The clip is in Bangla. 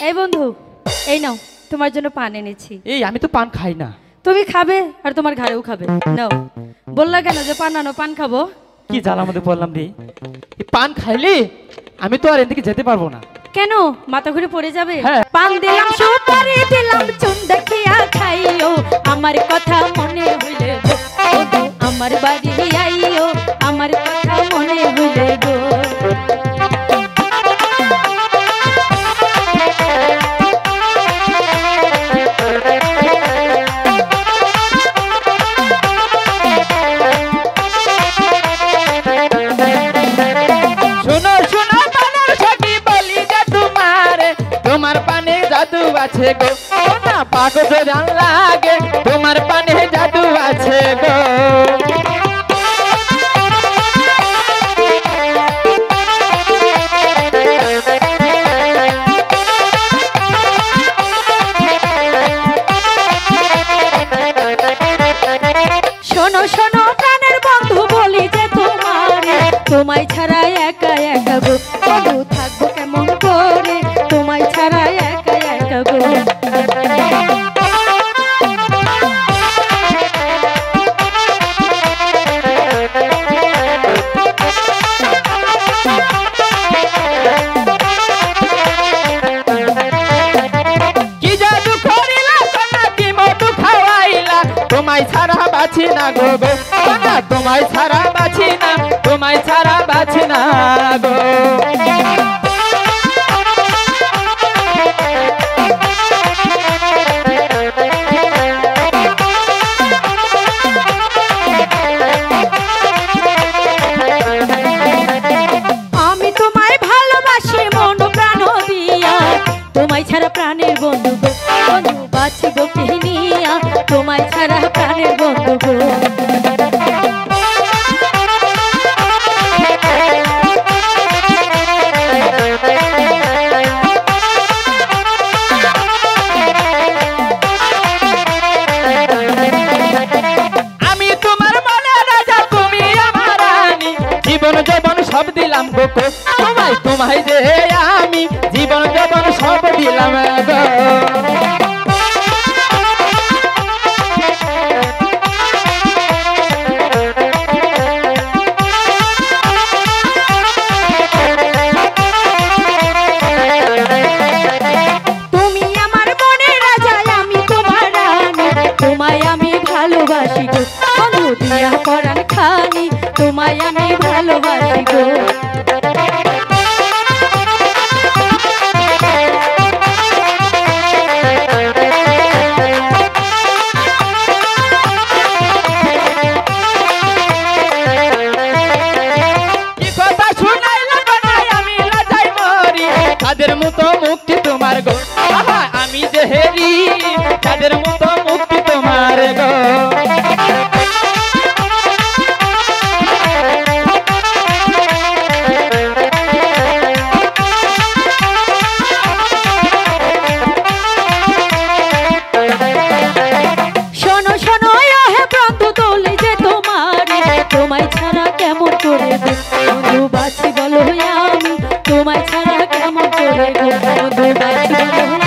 এই বন্ধু, এই নাও তোমার জন্য পান এনেছি। এই আমি তো পান খাই না। তুমি খাবে আর তোমার ঘরেও খাবে। নাও। বললা কেন যে পান আনো, পান খাবো? কি জ্বালার মধ্যে পড়লাম রে। এই পান খাইলে আমি তো আর এদিকে যেতে পারবো না। কেন, মাথা ঘুরে পড়ে যাবে? হ্যাঁ। পান দিলাম সুপারি দিলাম চুন দেখিয়া খাইও, আমার কথা মনে হইলে গো বন্ধু আমার বাড়ি আইও, আমার কথা মনে হইলে গো। তোমার পানে জাদু আছে গো, না পাগল জান লাগে তোমার পানে জাদু আছে গো। শোনো শোনো প্রাণের বন্ধু বলি যে তোমায় ছাড়া একা একা গো বন্ধু থাকবো কেমন করে, তোমায় ছাড়া একা একা গো। কি জাদু করিলা সোনা কি মধু খাওয়াইলা, তোমায় ছাড়া বাঁচি না গো গো, তোমায় ছাড়া বাঁচি না, তোমায় ছাড়া বাঁচি না গো। আমি তোমায় ভালোবাসি মন প্রাণ দিয়া, তোমায় ছাড়া প্রাণের বন্ধু গো বন্ধু বাঁচিব কি নিয়া, তোমায় ছাড়া প্রাণের বন্ধু গো। আমি তোমার মনে রাজা তুমি আমার রানী, জীবন যৌবন সব দিলাম গো গো, তোমায় তোমায় যে আমি জীবন যৌবন সব দিলাম গো। তুমি আমার মনে রাজা আমি তোমার রানী, তোমায় আমি ভালোবাসি গো বন্ধু দিয়া পরাণ খানি, তোমায় আমি ভালোবাসি গো। কি কথা শুনাইলা বানাই আমি লাজাই মরি, তাদের মতো মুক্তি তোমার গো, আহা আমি যে হেরি তাদের মতো মুক্তি তোমার গো। শোনো শোনো হে বন্ধু দোলে যে তোমায় ছাড়া কেমন করে গো বন্ধু বাঁচি বলো আমি, তোমায় ছাড়া কেমন করে গো বন্ধু বাঁচি বলো।